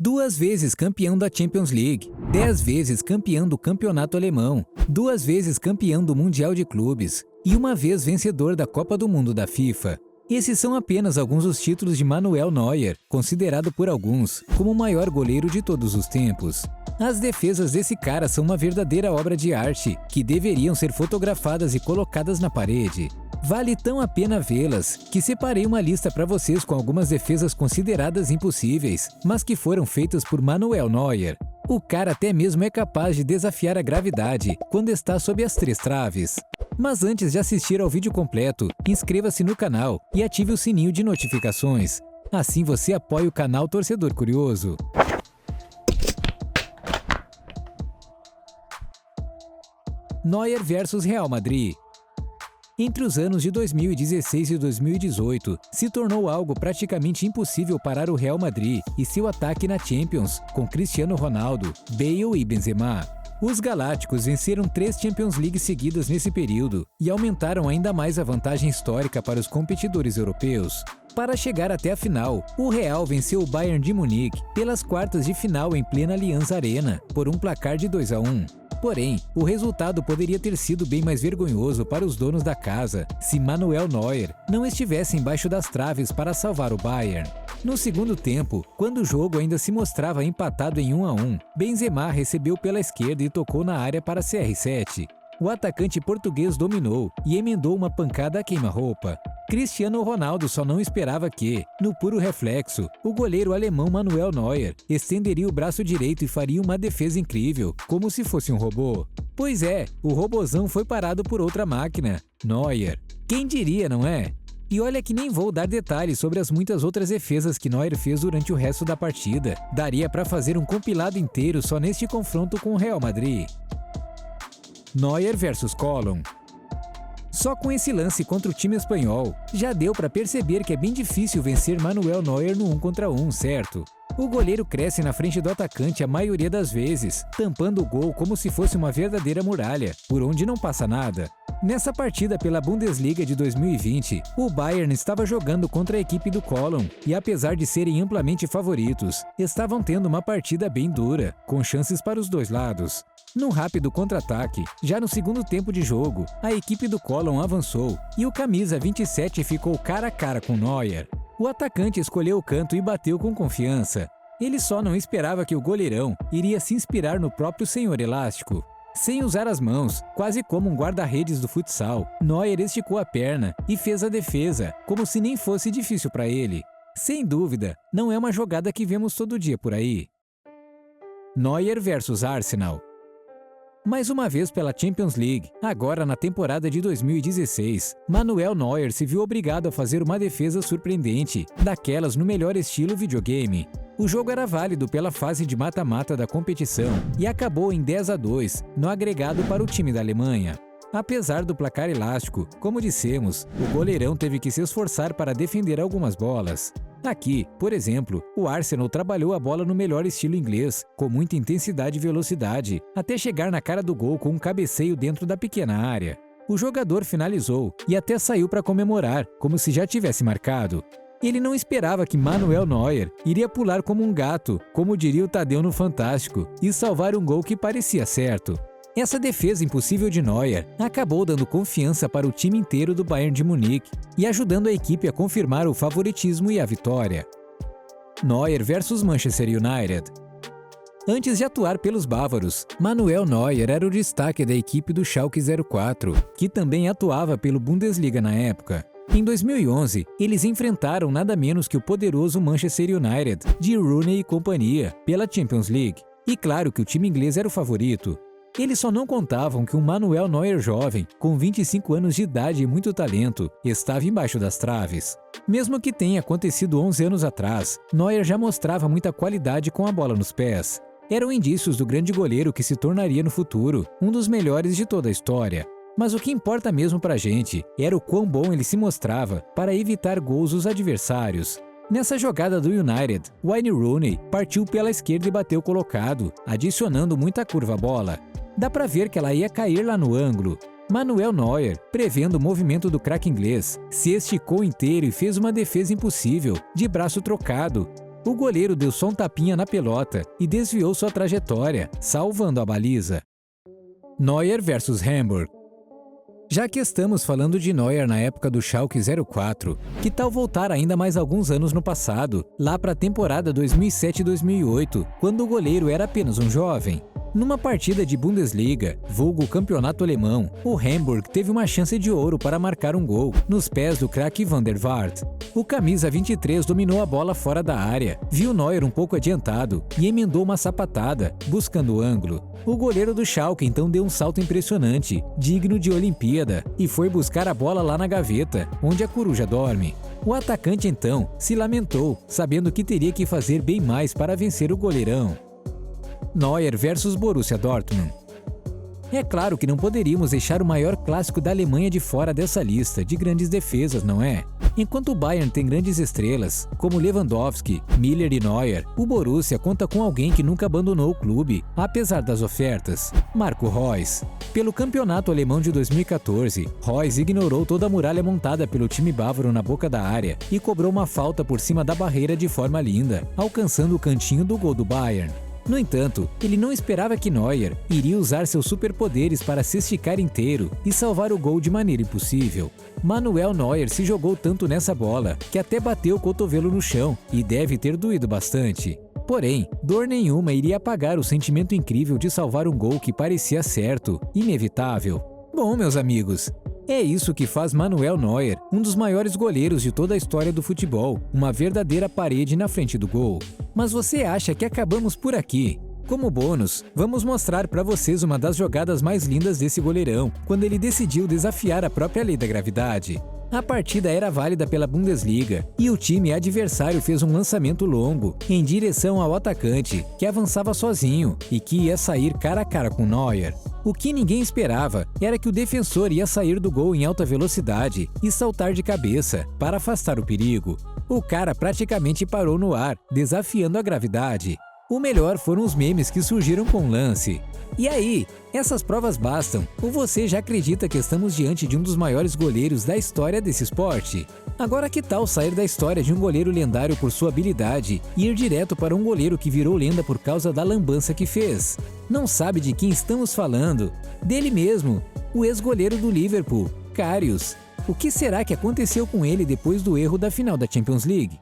2 vezes campeão da Champions League, 10 vezes campeão do campeonato alemão, 2 vezes campeão do Mundial de Clubes e 1 vez vencedor da Copa do Mundo da FIFA. Esses são apenas alguns dos títulos de Manuel Neuer, considerado por alguns como o maior goleiro de todos os tempos. As defesas desse cara são uma verdadeira obra de arte, que deveriam ser fotografadas e colocadas na parede. Vale tão a pena vê-las, que separei uma lista para vocês com algumas defesas consideradas impossíveis, mas que foram feitas por Manuel Neuer. O cara até mesmo é capaz de desafiar a gravidade quando está sob as 3 traves. Mas antes de assistir ao vídeo completo, inscreva-se no canal e ative o sininho de notificações. Assim você apoia o canal Torcedor Curioso. Neuer versus Real Madrid. Entre os anos de 2016 e 2018, se tornou algo praticamente impossível parar o Real Madrid e seu ataque na Champions, com Cristiano Ronaldo, Bale e Benzema. Os galácticos venceram 3 Champions League seguidas nesse período e aumentaram ainda mais a vantagem histórica para os competidores europeus. Para chegar até a final, o Real venceu o Bayern de Munique pelas quartas de final em plena Allianz Arena, por um placar de 2-1. Porém, o resultado poderia ter sido bem mais vergonhoso para os donos da casa se Manuel Neuer não estivesse embaixo das traves para salvar o Bayern. No segundo tempo, quando o jogo ainda se mostrava empatado em 1-1, Benzema recebeu pela esquerda e tocou na área para CR7. O atacante português dominou e emendou uma pancada a queima-roupa. Cristiano Ronaldo só não esperava que, no puro reflexo, o goleiro alemão Manuel Neuer estenderia o braço direito e faria uma defesa incrível, como se fosse um robô. Pois é, o robozão foi parado por outra máquina, Neuer. Quem diria, não é? E olha que nem vou dar detalhes sobre as muitas outras defesas que Neuer fez durante o resto da partida. Daria para fazer um compilado inteiro só neste confronto com o Real Madrid. Neuer versus Coman. Só com esse lance contra o time espanhol, já deu para perceber que é bem difícil vencer Manuel Neuer no 1 contra 1, certo? O goleiro cresce na frente do atacante a maioria das vezes, tampando o gol como se fosse uma verdadeira muralha, por onde não passa nada. Nessa partida pela Bundesliga de 2020, o Bayern estava jogando contra a equipe do Coman e, apesar de serem amplamente favoritos, estavam tendo uma partida bem dura, com chances para os dois lados. Num rápido contra-ataque, já no segundo tempo de jogo, a equipe do Coman avançou e o camisa 27 ficou cara a cara com Neuer. O atacante escolheu o canto e bateu com confiança. Ele só não esperava que o goleirão iria se inspirar no próprio senhor elástico. Sem usar as mãos, quase como um guarda-redes do futsal, Neuer esticou a perna e fez a defesa, como se nem fosse difícil para ele. Sem dúvida, não é uma jogada que vemos todo dia por aí. Neuer versus Arsenal. Mais uma vez pela Champions League, agora na temporada de 2016, Manuel Neuer se viu obrigado a fazer uma defesa surpreendente, daquelas no melhor estilo videogame. O jogo era válido pela fase de mata-mata da competição e acabou em 10-2 no agregado para o time da Alemanha. Apesar do placar elástico, como dissemos, o goleirão teve que se esforçar para defender algumas bolas. Aqui, por exemplo, o Arsenal trabalhou a bola no melhor estilo inglês, com muita intensidade e velocidade, até chegar na cara do gol com um cabeceio dentro da pequena área. O jogador finalizou e até saiu para comemorar, como se já tivesse marcado. Ele não esperava que Manuel Neuer iria pular como um gato, como diria o Tadeu no Fantástico, e salvar um gol que parecia certo. Essa defesa impossível de Neuer acabou dando confiança para o time inteiro do Bayern de Munique e ajudando a equipe a confirmar o favoritismo e a vitória. Neuer versus Manchester United. Antes de atuar pelos bávaros, Manuel Neuer era o destaque da equipe do Schalke 04, que também atuava pelo Bundesliga na época. Em 2011, eles enfrentaram nada menos que o poderoso Manchester United, de Rooney e companhia, pela Champions League. E claro que o time inglês era o favorito. Eles só não contavam que um Manuel Neuer jovem, com 25 anos de idade e muito talento, estava embaixo das traves. Mesmo que tenha acontecido 11 anos atrás, Neuer já mostrava muita qualidade com a bola nos pés. Eram indícios do grande goleiro que se tornaria no futuro um dos melhores de toda a história. Mas o que importa mesmo pra gente era o quão bom ele se mostrava para evitar gols dos adversários. Nessa jogada do United, Wayne Rooney partiu pela esquerda e bateu colocado, adicionando muita curva à bola. Dá pra ver que ela ia cair lá no ângulo. Manuel Neuer, prevendo o movimento do craque inglês, se esticou inteiro e fez uma defesa impossível, de braço trocado. O goleiro deu só um tapinha na pelota e desviou sua trajetória, salvando a baliza. Neuer versus Hamburg. Já que estamos falando de Neuer na época do Schalke 04, que tal voltar ainda mais alguns anos no passado, lá para a temporada 2007-2008, quando o goleiro era apenas um jovem? Numa partida de Bundesliga, vulgo campeonato alemão, o Hamburg teve uma chance de ouro para marcar um gol nos pés do craque Van der Vaart. O camisa 23 dominou a bola fora da área, viu Neuer um pouco adiantado e emendou uma sapatada, buscando o ângulo. O goleiro do Schalke então deu um salto impressionante, digno de Olimpíada, e foi buscar a bola lá na gaveta, onde a coruja dorme. O atacante então se lamentou, sabendo que teria que fazer bem mais para vencer o goleirão. Neuer versus Borussia Dortmund. É claro que não poderíamos deixar o maior clássico da Alemanha de fora dessa lista de grandes defesas, não é? Enquanto o Bayern tem grandes estrelas, como Lewandowski, Müller e Neuer, o Borussia conta com alguém que nunca abandonou o clube, apesar das ofertas: Marco Reus. Pelo campeonato alemão de 2014, Reus ignorou toda a muralha montada pelo time bávaro na boca da área e cobrou uma falta por cima da barreira de forma linda, alcançando o cantinho do gol do Bayern. No entanto, ele não esperava que Neuer iria usar seus superpoderes para se esticar inteiro e salvar o gol de maneira impossível. Manuel Neuer se jogou tanto nessa bola que até bateu o cotovelo no chão e deve ter doído bastante. Porém, dor nenhuma iria apagar o sentimento incrível de salvar um gol que parecia certo, inevitável. Bom, meus amigos, é isso que faz Manuel Neuer um dos maiores goleiros de toda a história do futebol, uma verdadeira parede na frente do gol. Mas você acha que acabamos por aqui? Como bônus, vamos mostrar para vocês uma das jogadas mais lindas desse goleirão, quando ele decidiu desafiar a própria lei da gravidade. A partida era válida pela Bundesliga e o time adversário fez um lançamento longo em direção ao atacante, que avançava sozinho e que ia sair cara a cara com Neuer. O que ninguém esperava era que o defensor ia sair do gol em alta velocidade e saltar de cabeça para afastar o perigo. O cara praticamente parou no ar, desafiando a gravidade. O melhor foram os memes que surgiram com o lance. E aí, essas provas bastam? Ou você já acredita que estamos diante de um dos maiores goleiros da história desse esporte? Agora, que tal sair da história de um goleiro lendário por sua habilidade e ir direto para um goleiro que virou lenda por causa da lambança que fez? Não sabe de quem estamos falando? Dele mesmo, o ex-goleiro do Liverpool, Karius. O que será que aconteceu com ele depois do erro da final da Champions League?